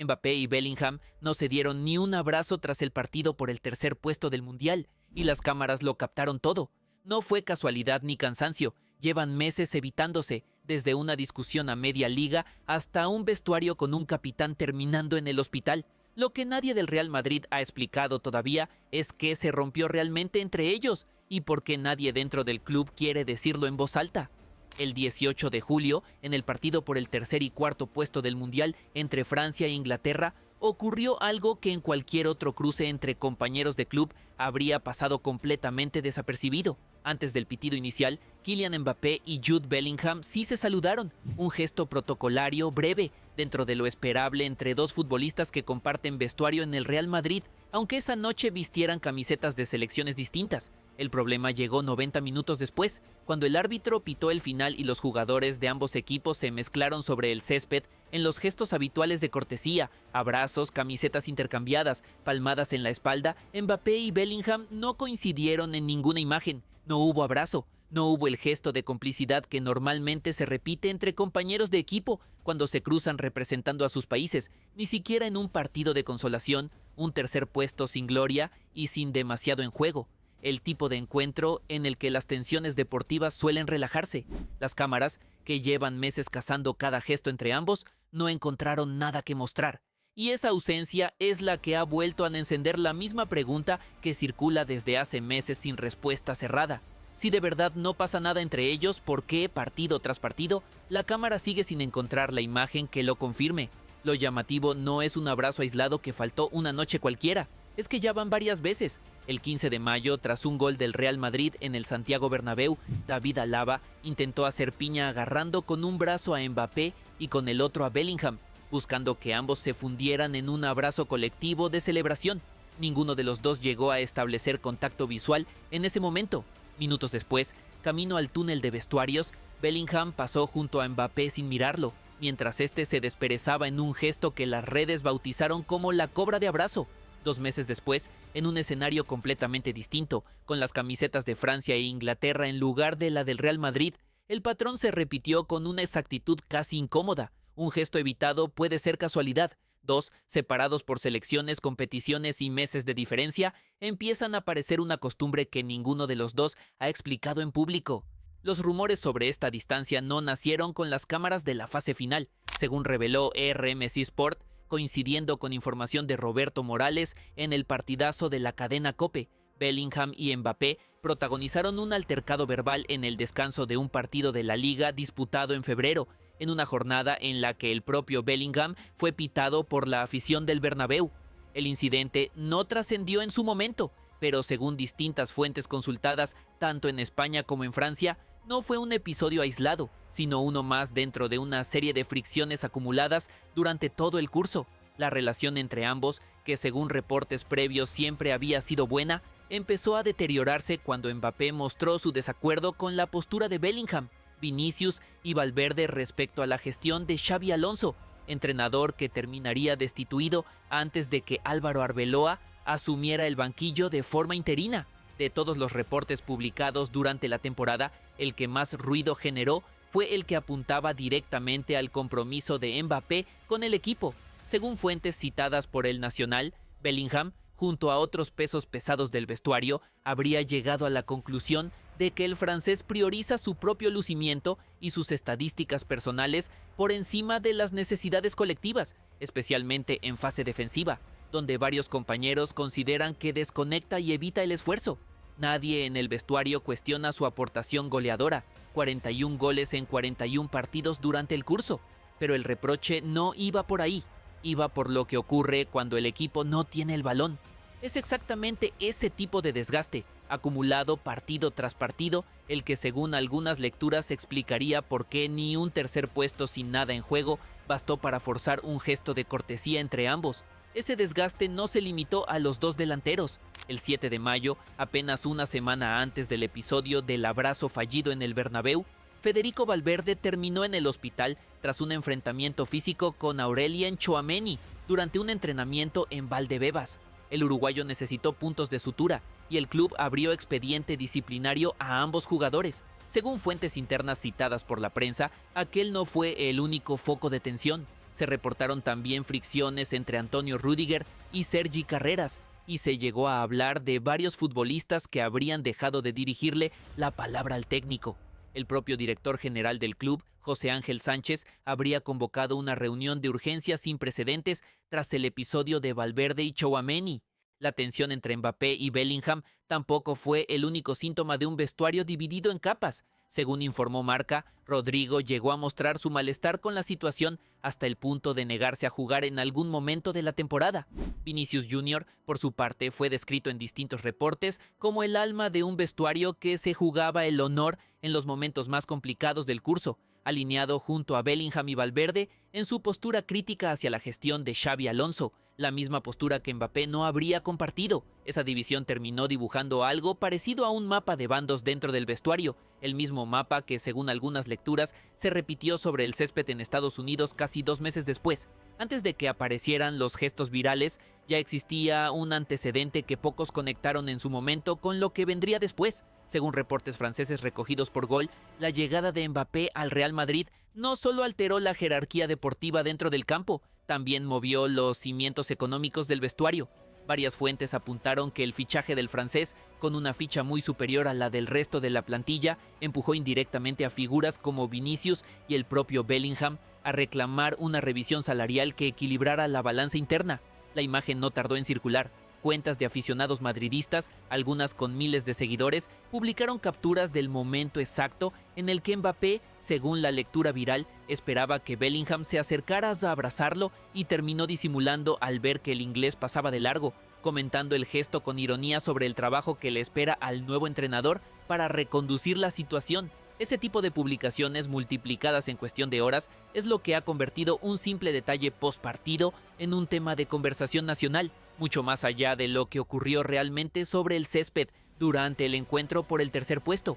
Mbappé y Bellingham no se dieron ni un abrazo tras el partido por el tercer puesto del Mundial, y las cámaras lo captaron todo. No fue casualidad ni cansancio, llevan meses evitándose, desde una discusión a media liga hasta un vestuario con un capitán terminando en el hospital. Lo que nadie del Real Madrid ha explicado todavía es qué se rompió realmente entre ellos y por qué nadie dentro del club quiere decirlo en voz alta. El 18 de julio, en el partido por el tercer y cuarto puesto del Mundial entre Francia e Inglaterra, ocurrió algo que en cualquier otro cruce entre compañeros de club habría pasado completamente desapercibido. Antes del pitido inicial, Kylian Mbappé y Jude Bellingham sí se saludaron, un gesto protocolario breve, dentro de lo esperable entre dos futbolistas que comparten vestuario en el Real Madrid, aunque esa noche vistieran camisetas de selecciones distintas. El problema llegó 90 minutos después, cuando el árbitro pitó el final y los jugadores de ambos equipos se mezclaron sobre el césped en los gestos habituales de cortesía, abrazos, camisetas intercambiadas, palmadas en la espalda. Mbappé y Bellingham no coincidieron en ninguna imagen, no hubo abrazo, no hubo el gesto de complicidad que normalmente se repite entre compañeros de equipo cuando se cruzan representando a sus países, ni siquiera en un partido de consolación, un tercer puesto sin gloria y sin demasiado en juego. El tipo de encuentro en el que las tensiones deportivas suelen relajarse. Las cámaras, que llevan meses cazando cada gesto entre ambos, no encontraron nada que mostrar. Y esa ausencia es la que ha vuelto a encender la misma pregunta que circula desde hace meses sin respuesta cerrada. Si de verdad no pasa nada entre ellos, ¿por qué, partido tras partido, la cámara sigue sin encontrar la imagen que lo confirme? Lo llamativo no es un abrazo aislado que faltó una noche cualquiera, es que ya van varias veces. El 15 de mayo, tras un gol del Real Madrid en el Santiago Bernabéu, David Alaba intentó hacer piña agarrando con un brazo a Mbappé y con el otro a Bellingham, buscando que ambos se fundieran en un abrazo colectivo de celebración. Ninguno de los dos llegó a establecer contacto visual en ese momento. Minutos después, camino al túnel de vestuarios, Bellingham pasó junto a Mbappé sin mirarlo, mientras este se desperezaba en un gesto que las redes bautizaron como la cobra de abrazo. 2 meses después, en un escenario completamente distinto, con las camisetas de Francia e Inglaterra en lugar de la del Real Madrid, el patrón se repitió con una exactitud casi incómoda. Un gesto evitado puede ser casualidad. Dos, separados por selecciones, competiciones y meses de diferencia, empiezan a parecer una costumbre que ninguno de los dos ha explicado en público. Los rumores sobre esta distancia no nacieron con las cámaras de la fase final, según reveló RMC Sport, coincidiendo con información de Roberto Morales en el partidazo de la cadena COPE. Bellingham y Mbappé protagonizaron un altercado verbal en el descanso de un partido de la Liga disputado en febrero, en una jornada en la que el propio Bellingham fue pitado por la afición del Bernabéu. El incidente no trascendió en su momento, pero según distintas fuentes consultadas tanto en España como en Francia, no fue un episodio aislado, sino uno más dentro de una serie de fricciones acumuladas durante todo el curso. La relación entre ambos, que según reportes previos siempre había sido buena, empezó a deteriorarse cuando Mbappé mostró su desacuerdo con la postura de Bellingham, Vinicius y Valverde respecto a la gestión de Xabi Alonso, entrenador que terminaría destituido antes de que Álvaro Arbeloa asumiera el banquillo de forma interina. De todos los reportes publicados durante la temporada, el que más ruido generó fue el que apuntaba directamente al compromiso de Mbappé con el equipo. Según fuentes citadas por El Nacional, Bellingham, junto a otros pesos pesados del vestuario, habría llegado a la conclusión de que el francés prioriza su propio lucimiento y sus estadísticas personales por encima de las necesidades colectivas, especialmente en fase defensiva, donde varios compañeros consideran que desconecta y evita el esfuerzo. Nadie en el vestuario cuestiona su aportación goleadora, 41 goles en 41 partidos durante el curso, pero el reproche no iba por ahí, iba por lo que ocurre cuando el equipo no tiene el balón. Es exactamente ese tipo de desgaste, acumulado partido tras partido, el que según algunas lecturas explicaría por qué ni un tercer puesto sin nada en juego bastó para forzar un gesto de cortesía entre ambos. Ese desgaste no se limitó a los dos delanteros. El 7 de mayo, apenas una semana antes del episodio del abrazo fallido en el Bernabéu, Federico Valverde terminó en el hospital tras un enfrentamiento físico con Aurelien Tchouaméni durante un entrenamiento en Valdebebas. El uruguayo necesitó puntos de sutura y el club abrió expediente disciplinario a ambos jugadores. Según fuentes internas citadas por la prensa, aquel no fue el único foco de tensión. Se reportaron también fricciones entre Antonio Rüdiger y Sergi Carreras, y se llegó a hablar de varios futbolistas que habrían dejado de dirigirle la palabra al técnico. El propio director general del club, José Ángel Sánchez, habría convocado una reunión de urgencia sin precedentes tras el episodio de Valverde y Tchouaméni. La tensión entre Mbappé y Bellingham tampoco fue el único síntoma de un vestuario dividido en capas. Según informó Marca, Rodrigo llegó a mostrar su malestar con la situación hasta el punto de negarse a jugar en algún momento de la temporada. Vinicius Jr., por su parte, fue descrito en distintos reportes como el alma de un vestuario que se jugaba el honor en los momentos más complicados del curso, alineado junto a Bellingham y Valverde en su postura crítica hacia la gestión de Xabi Alonso, la misma postura que Mbappé no habría compartido. Esa división terminó dibujando algo parecido a un mapa de bandos dentro del vestuario, el mismo mapa que, según algunas lecturas, se repitió sobre el césped en Estados Unidos casi 2 meses después. Antes de que aparecieran los gestos virales, ya existía un antecedente que pocos conectaron en su momento con lo que vendría después. Según reportes franceses recogidos por Gol, la llegada de Mbappé al Real Madrid no solo alteró la jerarquía deportiva dentro del campo, también movió los cimientos económicos del vestuario. Varias fuentes apuntaron que el fichaje del francés, con una ficha muy superior a la del resto de la plantilla, empujó indirectamente a figuras como Vinicius y el propio Bellingham a reclamar una revisión salarial que equilibrara la balanza interna. La imagen no tardó en circular. Cuentas de aficionados madridistas, algunas con miles de seguidores, publicaron capturas del momento exacto en el que Mbappé, según la lectura viral, esperaba que Bellingham se acercara a abrazarlo y terminó disimulando al ver que el inglés pasaba de largo, comentando el gesto con ironía sobre el trabajo que le espera al nuevo entrenador para reconducir la situación. Ese tipo de publicaciones multiplicadas en cuestión de horas es lo que ha convertido un simple detalle postpartido en un tema de conversación nacional, mucho más allá de lo que ocurrió realmente sobre el césped durante el encuentro por el tercer puesto.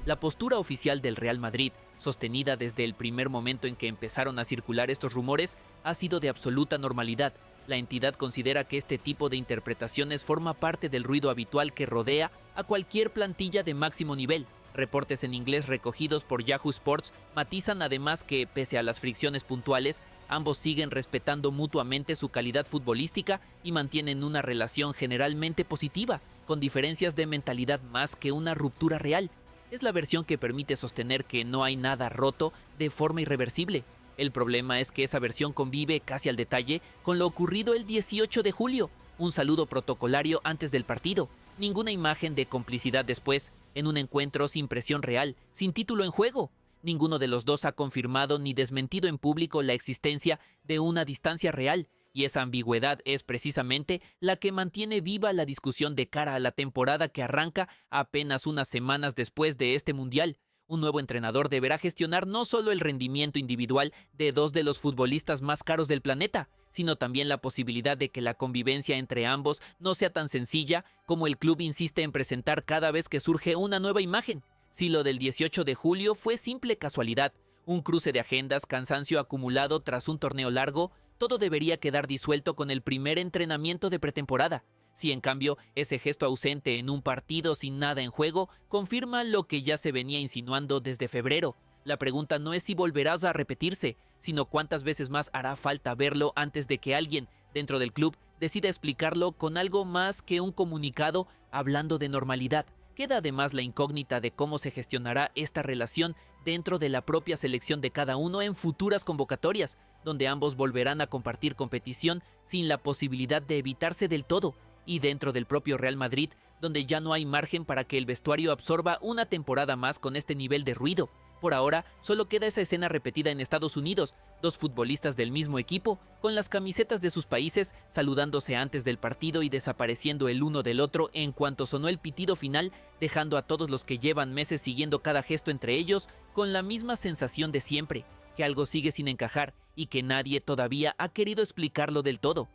La postura oficial del Real Madrid, sostenida desde el primer momento en que empezaron a circular estos rumores, ha sido de absoluta normalidad. La entidad considera que este tipo de interpretaciones forma parte del ruido habitual que rodea a cualquier plantilla de máximo nivel. Reportes en inglés recogidos por Yahoo Sports matizan además que, pese a las fricciones puntuales, ambos siguen respetando mutuamente su calidad futbolística y mantienen una relación generalmente positiva, con diferencias de mentalidad más que una ruptura real. Es la versión que permite sostener que no hay nada roto de forma irreversible. El problema es que esa versión convive casi al detalle con lo ocurrido el 18 de julio, un saludo protocolario antes del partido, ninguna imagen de complicidad después, en un encuentro sin presión real, sin título en juego. Ninguno de los dos ha confirmado ni desmentido en público la existencia de una distancia real, y esa ambigüedad es precisamente la que mantiene viva la discusión de cara a la temporada que arranca apenas unas semanas después de este mundial. Un nuevo entrenador deberá gestionar no solo el rendimiento individual de dos de los futbolistas más caros del planeta, sino también la posibilidad de que la convivencia entre ambos no sea tan sencilla como el club insiste en presentar cada vez que surge una nueva imagen. Si lo del 18 de julio fue simple casualidad, un cruce de agendas, cansancio acumulado tras un torneo largo, todo debería quedar disuelto con el primer entrenamiento de pretemporada. Si en cambio ese gesto ausente en un partido sin nada en juego confirma lo que ya se venía insinuando desde febrero, la pregunta no es si volverás a repetirse, sino cuántas veces más hará falta verlo antes de que alguien dentro del club decida explicarlo con algo más que un comunicado hablando de normalidad. Queda además la incógnita de cómo se gestionará esta relación dentro de la propia selección de cada uno en futuras convocatorias, donde ambos volverán a compartir competición sin la posibilidad de evitarse del todo, y dentro del propio Real Madrid, donde ya no hay margen para que el vestuario absorba una temporada más con este nivel de ruido. Por ahora, solo queda esa escena repetida en Estados Unidos, dos futbolistas del mismo equipo, con las camisetas de sus países, saludándose antes del partido y desapareciendo el uno del otro en cuanto sonó el pitido final, dejando a todos los que llevan meses siguiendo cada gesto entre ellos con la misma sensación de siempre, que algo sigue sin encajar y que nadie todavía ha querido explicarlo del todo.